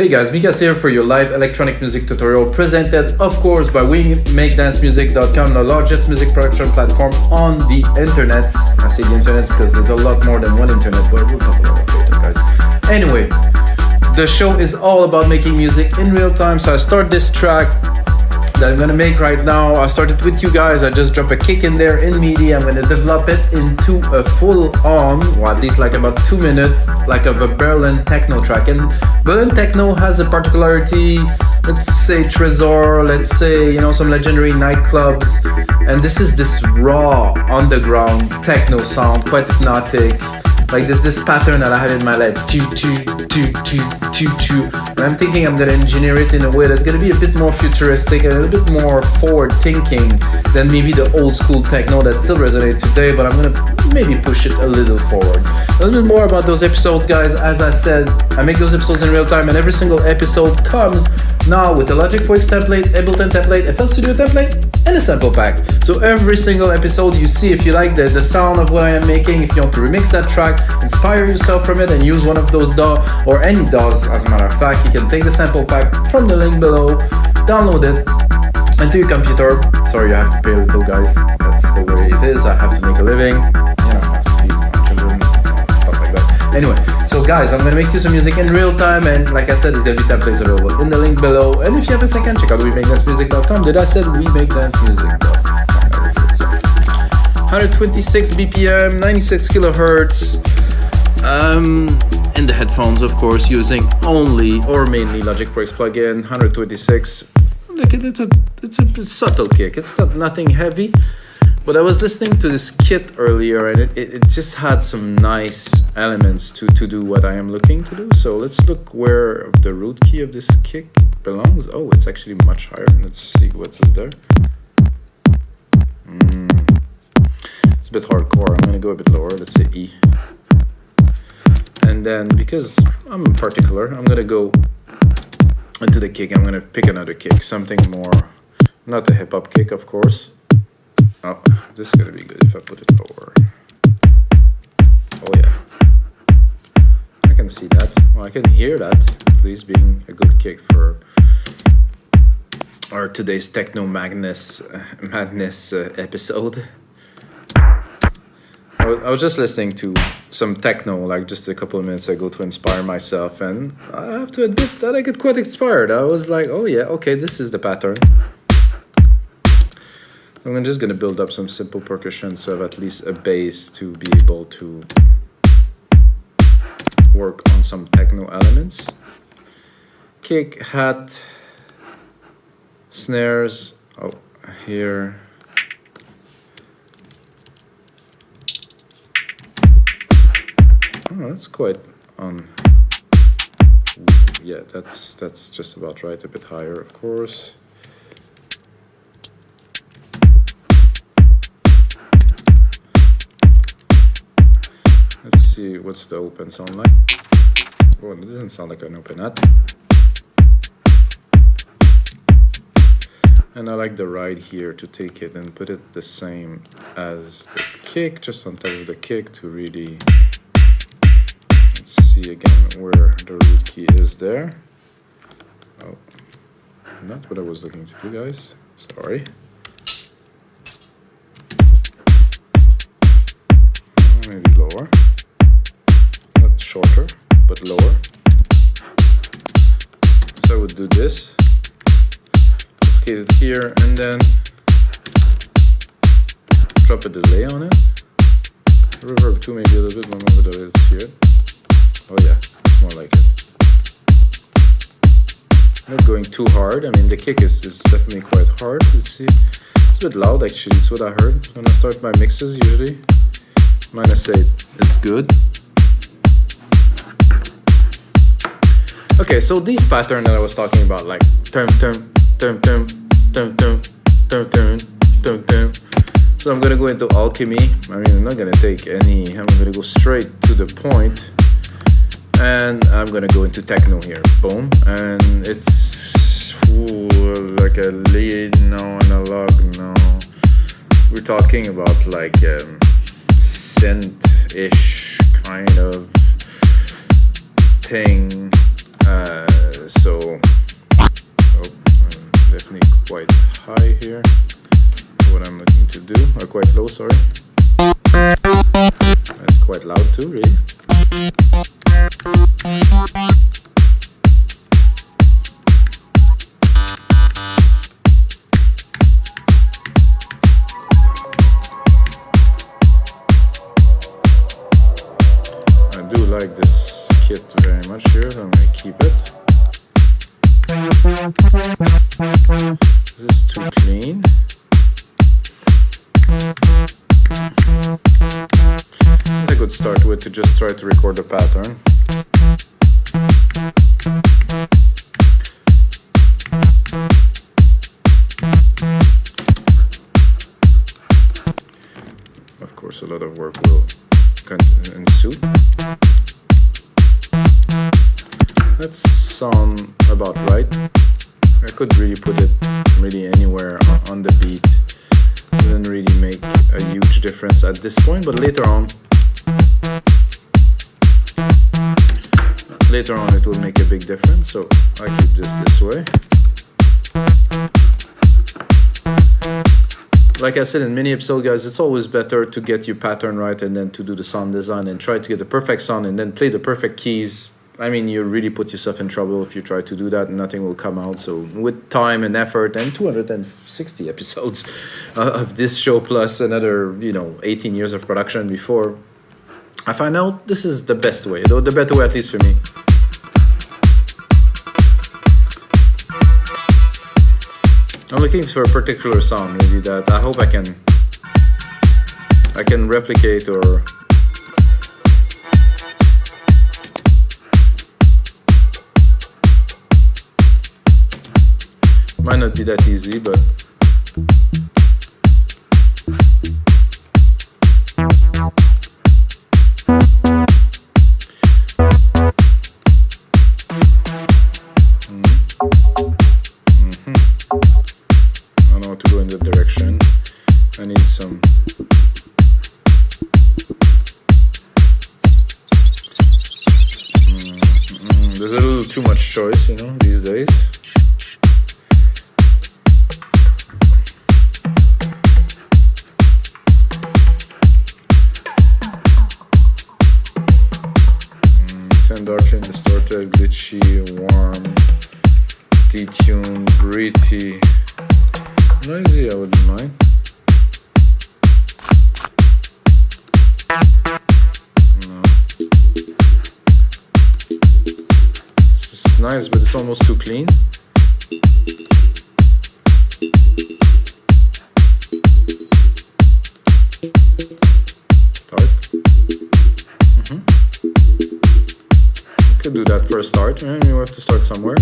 Hey guys, Mikas here for your live electronic music tutorial presented, of course, by WeMakeDanceMusic.com, the largest music production platform on the internet. I say the internet because there's a lot more than one internet, but we'll talk about that later, guys. Anyway, the show is all about making music in real time, so I start this track that I'm gonna make right now. I started with you guys. I just drop a kick in there in MIDI. I'm gonna develop it into a full-on, or at least like about 2 minutes, like of a Berlin Techno track. And Berlin Techno has a particularity, let's say Trésor, let's say, some legendary nightclubs. And this is this raw, underground techno sound, quite hypnotic. Like this pattern that I have in my life, and I'm thinking I'm gonna engineer it in a way that's gonna be a bit more futuristic and a little bit more forward-thinking than maybe the old school techno that still resonates today, but I'm gonna maybe push it a little forward. A little bit more about those episodes, guys. As I said, I make those episodes in real time, and every single episode comes now with a Logic Pro X template, Ableton template, FL Studio template, and a sample pack. So every single episode you see, if you like the sound of what I am making, if you want to remix that track, inspire yourself from it and use one of those DAW or any DAWs, as a matter of fact, you can take the sample pack from the link below, download it into your computer. Sorry, I have to pay a little, guys. That's the way it is. I have to make a living. I have to feed my children, stuff like that. Anyway, so guys, I'm gonna make you some music in real time, and like I said, there's gonna be templates available in the link below. And if you have a second, check out WeMakeDanceMusic.com. Did I said WeMakeDanceMusic.com? 126 BPM, 96 kilohertz. In the headphones, of course, using only or mainly Logic Pro X plugin. 126. Look, it's a subtle kick. It's not nothing heavy. But I was listening to this kit earlier, and it just had some nice elements to do what I am looking to do. So let's look where the root key of this kick belongs. Oh, it's actually much higher. Let's see what is there. It's a bit hardcore. I'm going to go a bit lower. Let's say E. And then, because I'm particular, I'm going to go into the kick. I'm going to pick another kick, something more, not a hip-hop kick, of course. Oh, this is going to be good if I put it lower. Oh yeah. I can see that. Well, I can hear that, at least being a good kick for our today's Techno Madness episode. I was just listening to some techno like just a couple of minutes ago to inspire myself, and I have to admit that I get quite inspired. I was like, oh yeah, okay, this is the pattern. I'm just gonna build up some simple percussion so I have at least a base to be able to work on some techno elements. Kick, hat, snares, oh, here. Oh, that's quite yeah, that's just about right. A bit higher, of course. Let's see what's the open sound like. Oh, it doesn't sound like an open hat. And I like the ride here to take it and put it the same as the kick, just on top of the kick to really. Let's see again where the root key is there. Oh, not what I was looking to do, guys. Sorry. Maybe lower. Not shorter, but lower. So I would do this. Locate it here and then drop a delay on it. Reverb too, maybe a little bit more delay. Let's hear it. Oh yeah, it's more like it. Not going too hard. I mean, the kick is definitely quite hard. Let's see. It's a bit loud actually. It's what I heard when I start my mixes usually. -8 is good. Okay, so these patterns that I was talking about, like turn. So I'm gonna go into Alchemy. I mean, I'm not gonna take any. I'm gonna go straight to the point. And I'm gonna go into techno here, boom, and it's like a lead, no, analog, no. We're talking about like synth-ish kind of thing, So, I'm definitely quite high here. What I'm looking to do, or quite low, sorry. That's quite loud too, really. I do like this kit very much here, so I'm going to keep it. This is too clean. I could start with to just try to record a pattern. Of course, a lot of work will ensue. That sounds about right. I could really put it really anywhere on the beat. Doesn't really make a huge difference at this point, but later on it will make a big difference, so I keep this way. Like I said in many episodes, guys, it's always better to get your pattern right and then to do the sound design and try to get the perfect sound and then play the perfect keys. I mean, you really put yourself in trouble if you try to do that and nothing will come out. So with time and effort and 260 episodes of this show plus another, 18 years of production before, I find out this is the best way, though the better way at least for me. I'm looking for a particular sound, maybe that I hope I can replicate or might not be that easy, but I don't know how to go in that direction. I need some there's a little too much choice, these days. Dark and distorted, glitchy, warm, detuned, breathy, noisy, I wouldn't mind. No. This is nice, but it's almost too clean. Could do that for a start, and you have to start somewhere.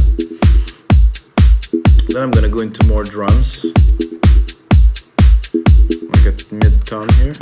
Then I'm gonna go into more drums. I get mid-tone here.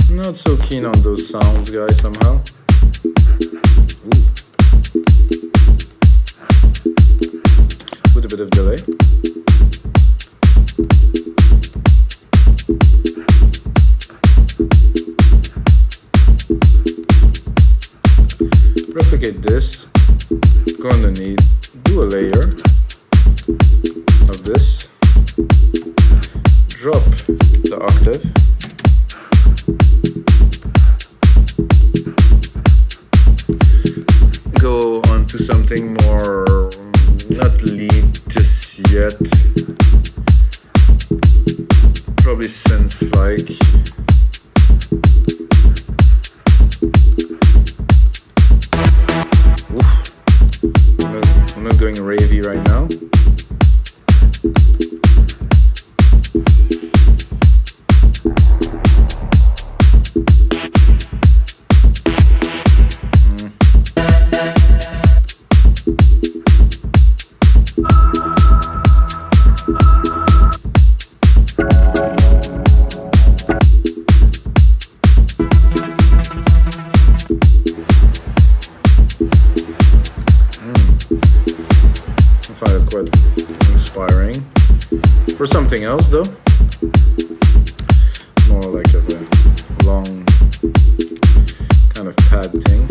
Not so keen on those sounds, guys, somehow. Ooh. With a bit of delay. Replicate this, go underneath, do a layer of this, drop the octave. Go on to something more, not lead just yet, probably synth-like. I'm not going ravey right now. something else though. More like a long kind of pad thing.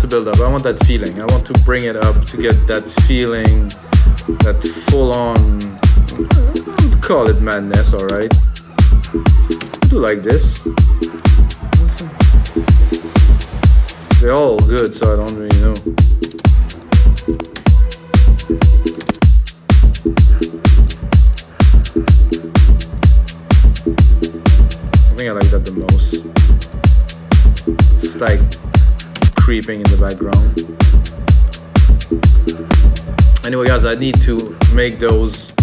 Build up. I want that feeling. I want to bring it up to get that feeling, that full-on, call it madness, all right? I do like this. They're all good, so I don't really know. I think I like that the most. It's like creeping in the background. Anyway guys, I need to make those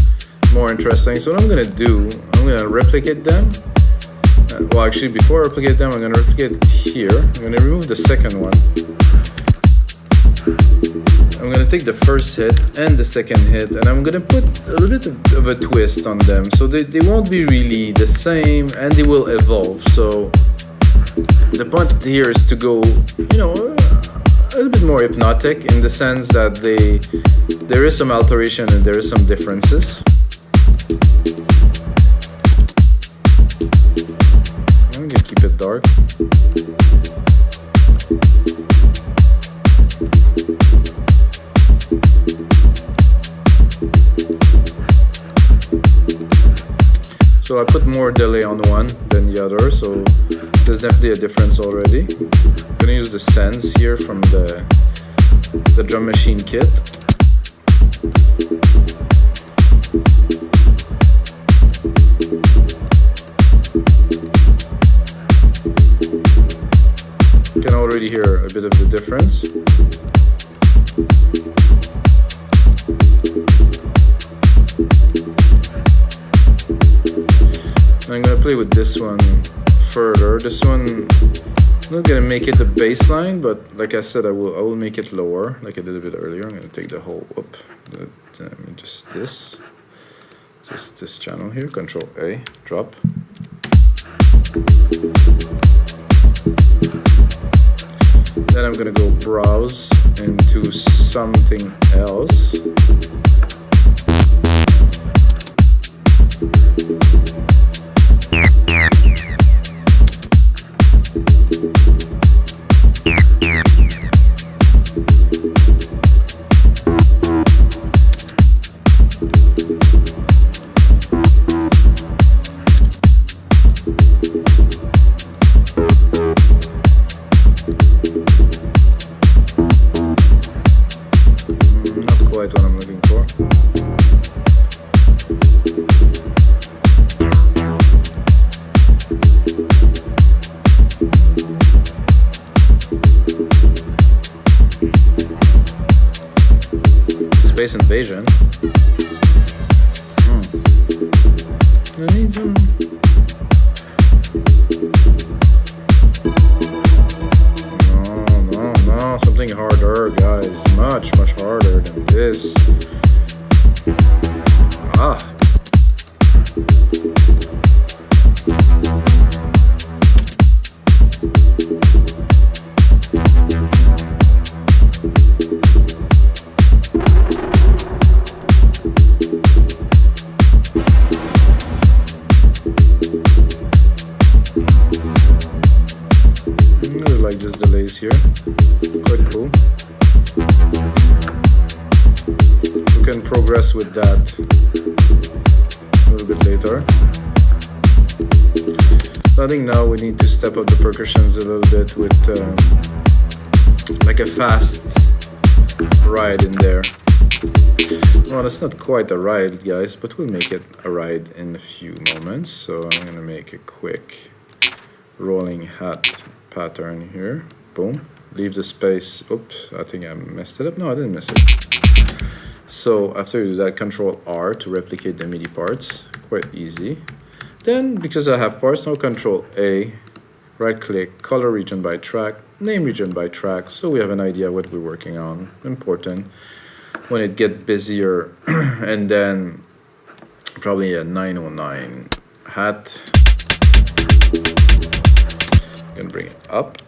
more interesting. So what I'm gonna do, I'm gonna replicate them. Well, actually, before I replicate them, I'm gonna replicate it here. I'm gonna remove the second one. I'm gonna take the first hit and the second hit, and I'm gonna put a little bit of a twist on them. So they won't be really the same, and they will evolve. So the point here is to go, you know, a little bit more hypnotic, in the sense that there is some alteration and there is some differences. I'm gonna keep it dark. So I put more delay on one than the other, so there's definitely a difference already. I'm gonna use the sends here from the drum machine kit. You can already hear a bit of the difference. I'm gonna play with this one further. This one, I'm not gonna make it a bass line, but like I said, I will make it lower, like I did a bit earlier. I'm gonna take the whole up, just this channel here, Control A, drop. Then I'm gonna go browse into something else. Space invasion. I need some. No, something harder, guys. Much harder than this. Like this delays here, quite cool. We can progress with that a little bit later. So I think now we need to step up the percussions a little bit with like a fast ride in there. Well, it's not quite a ride, guys, but we'll make it a ride in a few moments. So I'm gonna make a quick rolling hat pattern here. Boom. Leave the space. Oops, I think I messed it up. No, I didn't mess it. So after you do that, Control R to replicate the MIDI parts. Quite easy. Then, because I have parts, now Control A, right click, color region by track, name region by track, so we have an idea what we're working on. Important. When it gets busier, and then probably a 909 hat. I'm gonna bring it up.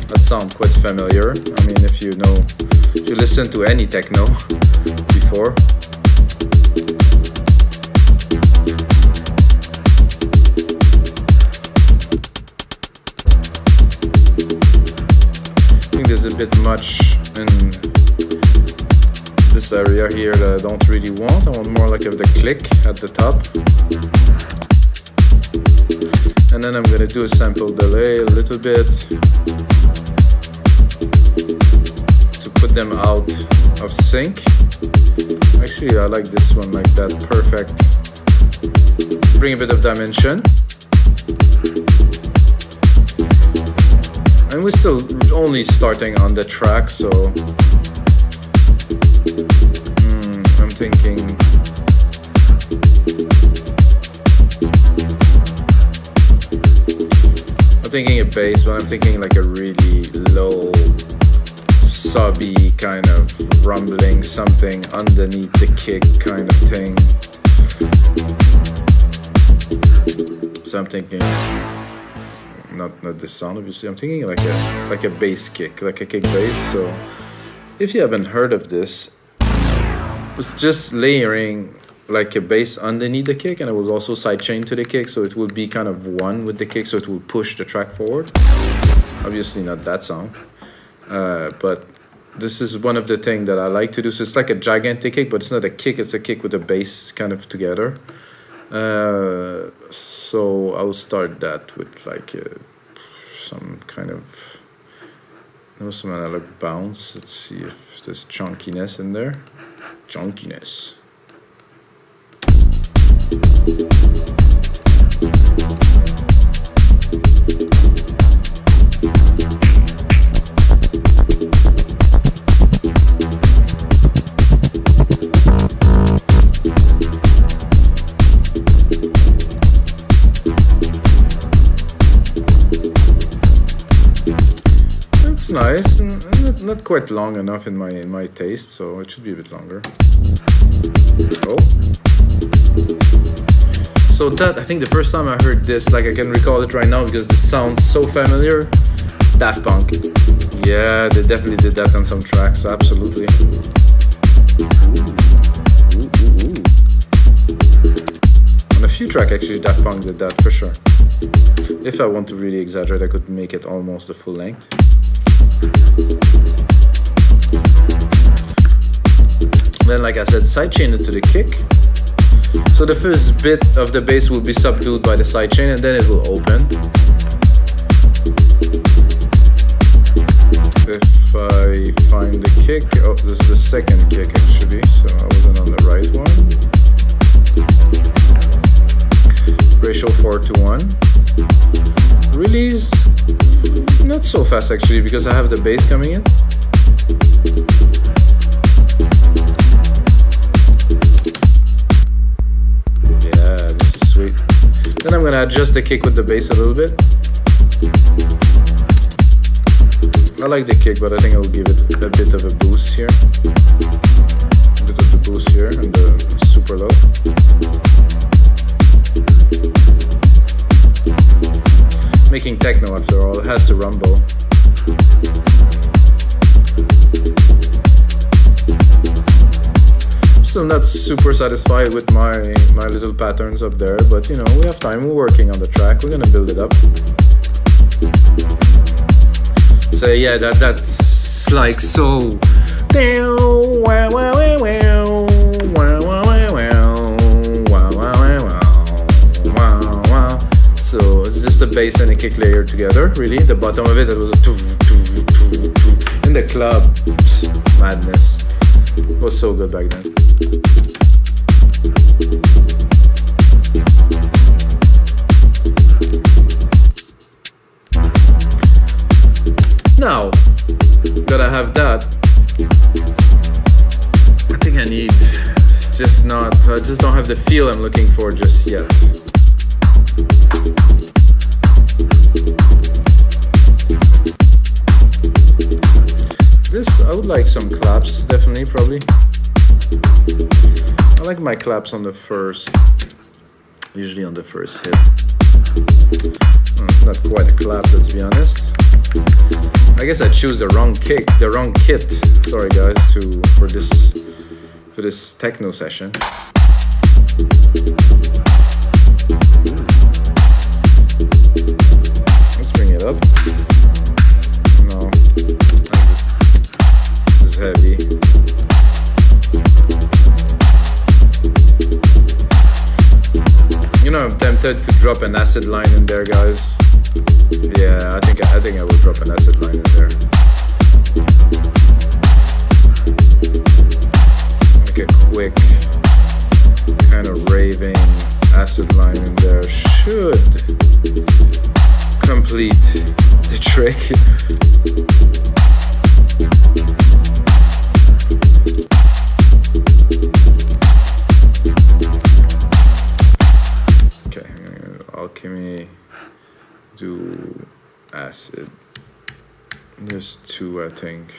That sounds quite familiar. I mean, if you listen to any techno before. I think there's a bit much in this area here that I don't really want. I want more like of the click at the top. And then I'm gonna do a sample delay a little bit to put them out of sync. Actually, I like this one like that, perfect. Bring a bit of dimension. And we're still only starting on the track, so I'm thinking a bass, but I'm thinking like a really low, subby kind of rumbling, something underneath the kick kind of thing. So I'm thinking, not this sound obviously, I'm thinking like a bass kick, like a kick bass. So if you haven't heard of this, it's just layering like a bass underneath the kick, and it was also sidechained to the kick, so it will be kind of one with the kick, so it will push the track forward. Obviously not that sound, but this is one of the things that I like to do. So it's like a gigantic kick, but it's not a kick, it's a kick with a bass kind of together. So I'll start that with like some kind of some analog bounce. Let's see if there's chunkiness in there. Chunkiness. It's nice, and not quite long enough in my taste, so it should be a bit longer. Oh. So that, I think the first time I heard this, like I can recall it right now because this sounds so familiar. Daft Punk. Yeah, they definitely did that on some tracks, absolutely. On a few tracks actually Daft Punk did that for sure. If I want to really exaggerate, I could make it almost the full length. Then, like I said, sidechain it to the kick. So the first bit of the bass will be subdued by the sidechain, and then it will open. If I find the kick, oh, this is the second kick actually, so I wasn't on the right one. Ratio 4:1. Release, not so fast actually, because I have the bass coming in. Sweet. Then I'm gonna adjust the kick with the bass a little bit. I like the kick, but I think I'll give it a bit of a boost here. A bit of the boost here and the super low. Making techno after all, it has to rumble. Still not super satisfied with my little patterns up there, but you know, we have time, we're working on the track, we're gonna build it up. So yeah, that's like so. So it's just a bass and a kick layer together, really. The bottom of it was a in the club. Madness. It was so good back then. Now, gotta have that. I think I need, just not, I just don't have the feel I'm looking for just yet. This, I would like some claps, definitely, probably. I like my claps on the first, usually on the first hit. Not quite a clap, let's be honest. I guess I choose the wrong kit. Sorry guys, for this techno session. Let's bring it up. No, this is heavy. You know, I'm tempted to drop an acid line in there, guys. Yeah, I think I will drop an acid line in there. Like a quick kind of raving acid line in there should complete the trick. Okay, Alchemy, do acid. There's two, I think.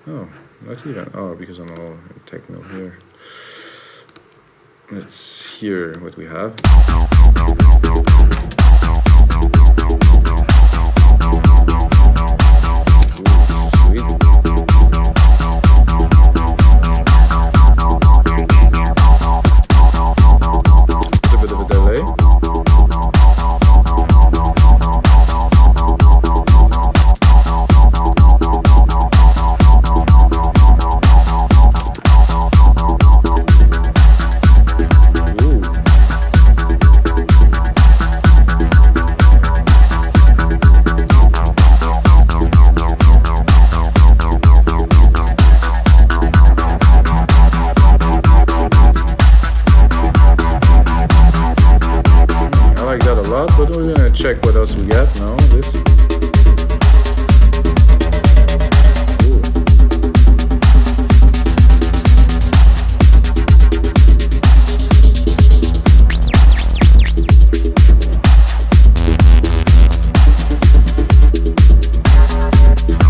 Oh, not even. Oh, because I'm all in techno here. Let's hear what we have. Ooh, sweet. A bit of a delay. But we're gonna check what else we got now. This. Ooh.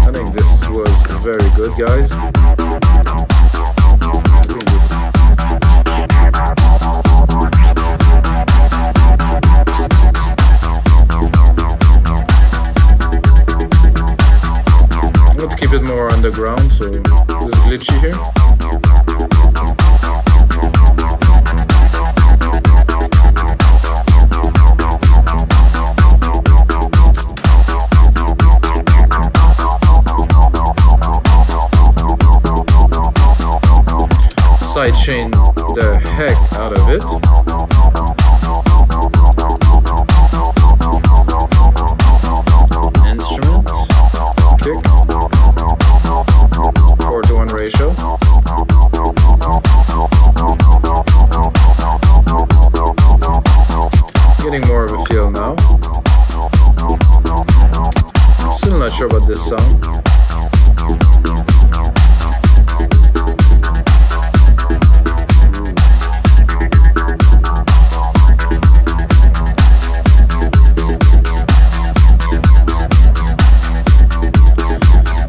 I think this was very good, guys. Keep it more underground, so this is glitchy here. Sidechain the heck out of it. Instrument, kick. 4:1 ratio. Getting more of a feel now. Still not sure about this song.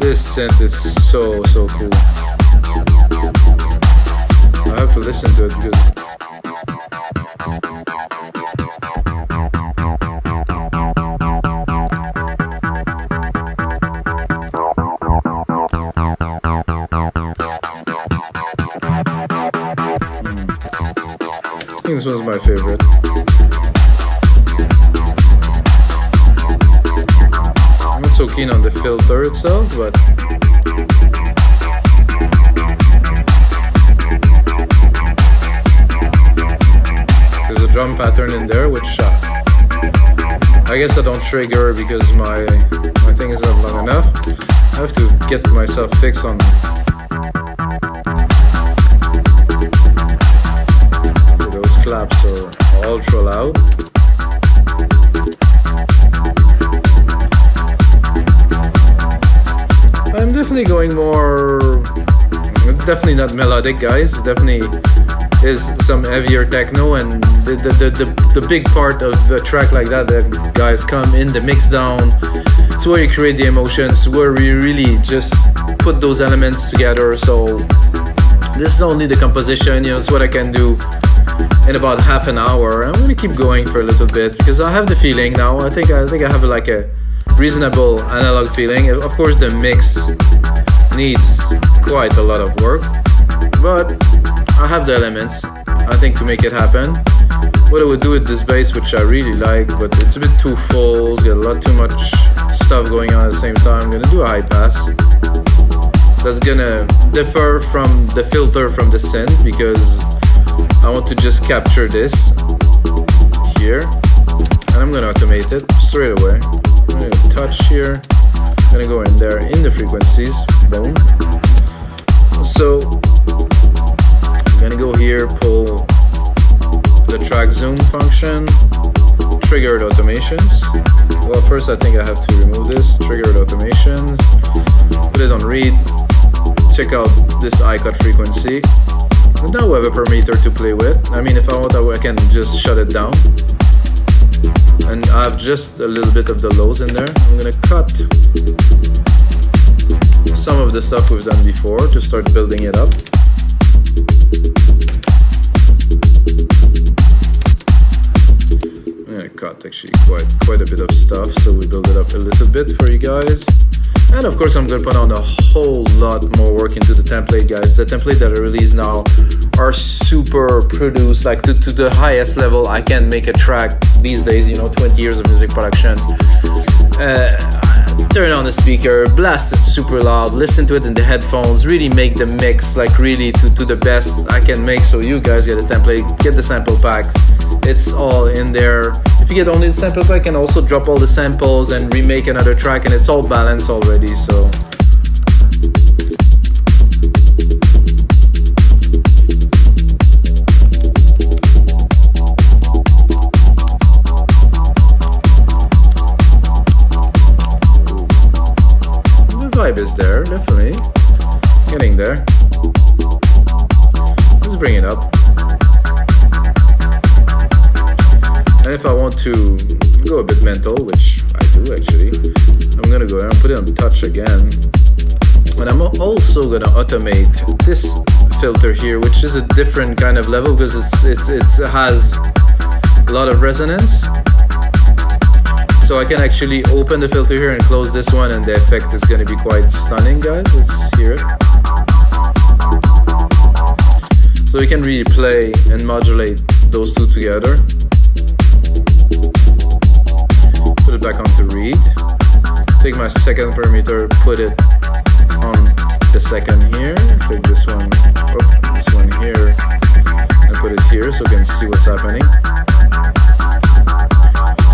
This synth is so cool. I have to listen to it because I think this was my favorite. I'm not so keen on the filter itself, but there's a drum pattern in there, which I guess I don't trigger because my thing is not long enough. I have to get myself fixed on those claps are ultra loud. definitely going more, definitely not melodic, guys. Definitely is some heavier techno, and the big part of a track like that, guys, come in the mix down. It's where you create the emotions, where we really just put those elements together. So this is only the composition, it's what I can do in about half an hour. I'm gonna keep going for a little bit because I have the feeling now. I think I have like a reasonable analog feeling. Of course, the mix needs quite a lot of work, but I have the elements, I think, to make it happen. What I would do with this bass, which I really like, but it's a bit too full, it's got a lot too much stuff going on at the same time. I'm gonna do a high pass. That's gonna differ from the filter from the synth, because I want to just capture this here, and I'm gonna automate it straight away. I'm gonna touch here, I'm gonna go in there in the frequencies, boom. So I'm gonna go here, pull the track zoom function, triggered automations. Well, first I think I have to remove this, triggered automations, put it on read, check out this I-cut frequency. And now we have a parameter to play with. I mean, if I want, I can just shut it down. And I have just a little bit of the lows in there. I'm gonna cut some of the stuff we've done before to start building it up. I'm gonna cut actually quite a bit of stuff, so we build it up a little bit for you guys. And of course, I'm gonna put on a whole lot more work into the template, guys. The template that I release now are super produced, like to the highest level I can make a track these days, 20 years of music production. Turn on the speaker, blast it super loud, listen to it in the headphones, really make the mix like really to the best I can make, so you guys get a template, get the sample pack. It's all in there. If you get only the sample pack, I can also drop all the samples and remake another track, and it's all balanced already, so. The vibe is there, definitely. Getting there. Let's bring it up. And if I want to go a bit mental, which I do actually, I'm gonna go ahead and put it on touch again. And I'm also gonna automate this filter here, which is a different kind of level because it has a lot of resonance. So I can actually open the filter here and close this one, and the effect is gonna be quite stunning, guys. Let's hear it. So we can really play and modulate those two together. Put it back onto read. Take my second parameter, put it on the second here. Take this one here, and put it here so we can see what's happening.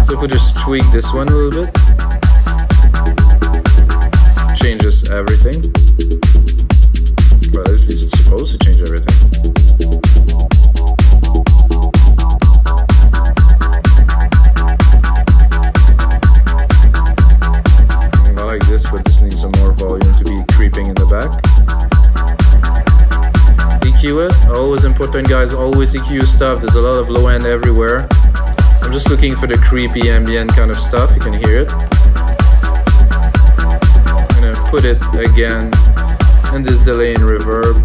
So if we just tweak this one a little bit, changes everything. Well, at least it's supposed to change everything. Like this, but this needs some more volume to be creeping in the back. EQ it, always important, guys, always EQ stuff. There's a lot of low end everywhere. I'm just looking for the creepy ambient kind of stuff. You can hear it. I'm gonna put it again in this delay and reverb.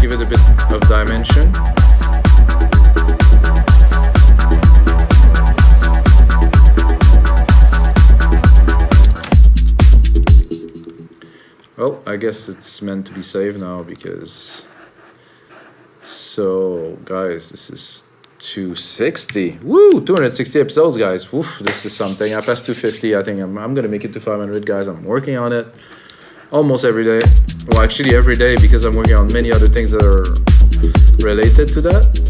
Give it a bit of dimension. Oh, I guess it's meant to be saved now because... So, guys, this is 260. Woo! 260 episodes, guys. Woof, this is something. I passed 250. I think I'm gonna make it to 500, guys. I'm working on it almost every day. Well, actually every day, because I'm working on many other things that are related to that.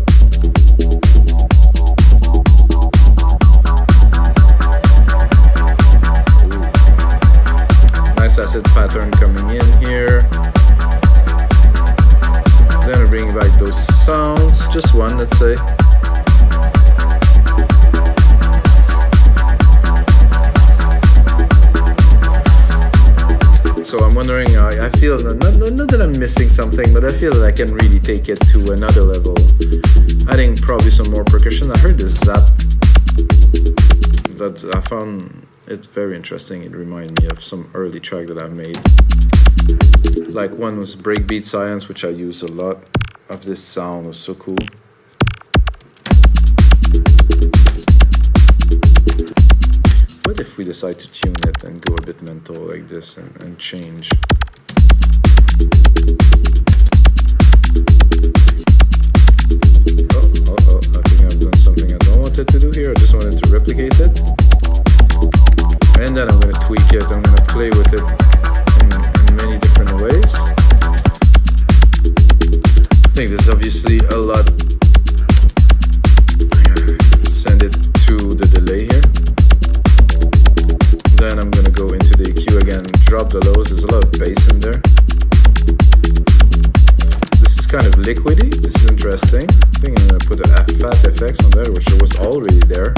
Acid pattern coming in here. Then I bring back those sounds, just one, let's say. feel, not that I'm missing something, but I feel that I can really take it to another level. Adding probably some more percussion. I heard this zap. That I found it very interesting. It reminded me of some early track that I made. Like one was Breakbeat Science, which I use a lot. Of this sound was so cool. What if we decide to tune it and go a bit mental like this and change? Oh, I think I've done something I don't want it to do here. I just wanted to replicate it. And then I'm going to tweak it. I'm going to play with it in many different ways. I think there's obviously a lot. Send it to the delay here. Then I'm gonna go into the EQ again, drop the lows. There's a lot of bass in there. This is kind of liquidy. This is interesting. I think I'm gonna put a fat effects on there, which was already there.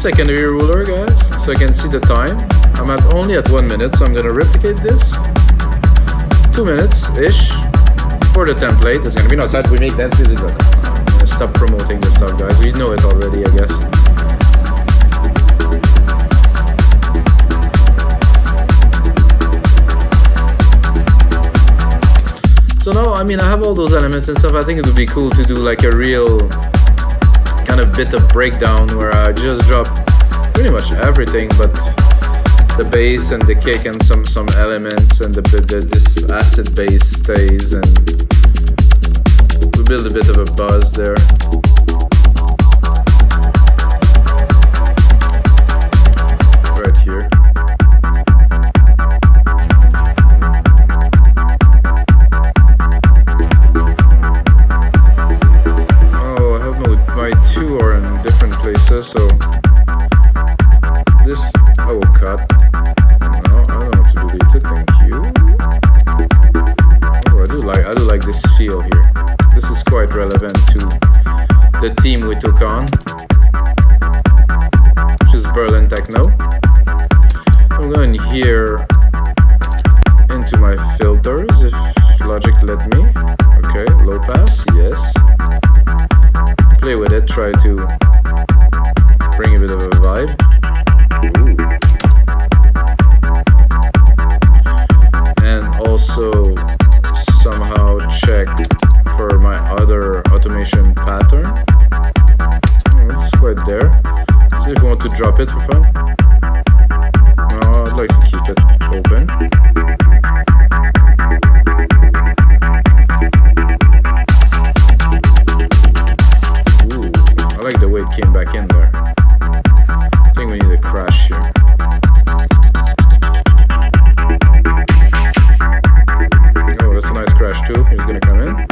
Secondary ruler, guys, so I can see the time. I'm only at 1 minute, so I'm gonna replicate this. 2 minutes-ish for the template. There's gonna be no side. We make dance music. I'm gonna stop promoting this stuff, guys. We know it already, I guess. So now, I mean, I have all those elements and stuff. I think it would be cool to do like a real kind of bit of breakdown where I just drop pretty much everything but the bass and the kick and some elements, and this acid bass stays, and we build a bit of a buzz there. Right here. Two are in different places, so this I will cut. No, I don't know what to delete it. Thank you. Oh, I do like this feel here. This is quite relevant to the theme we took on, which is Berlin Techno. I'm going here into my filters if Logic let me. Okay, low pass, yes. Play with it, try to bring a bit of a vibe. Ooh. And also somehow check for my other automation pattern. Oh, it's quite there. So if you want to drop it for fun. No, I'd like to keep it open. I like the way it came back in there. I think we need a crash here. Oh, that's a nice crash too. He's gonna come in.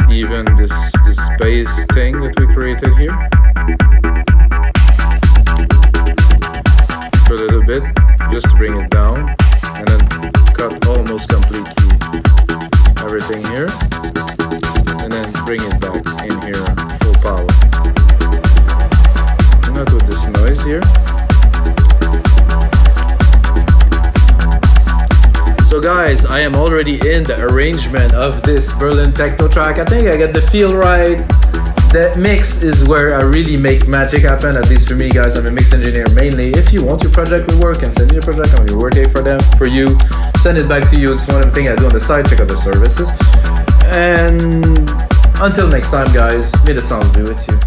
Even this bass thing that we created here for a little bit, just to bring it down, and then cut almost completely everything here. So guys, I am already in the arrangement of this Berlin Techno track. I think I got the feel right. The mix is where I really make magic happen, at least for me, guys. I'm a mix engineer mainly. If you want your project to work and send me your project, I'm gonna work it for you, send it back to you. It's one of the things I do on the side. Check out the services. And until next time, guys, may the sounds be with you.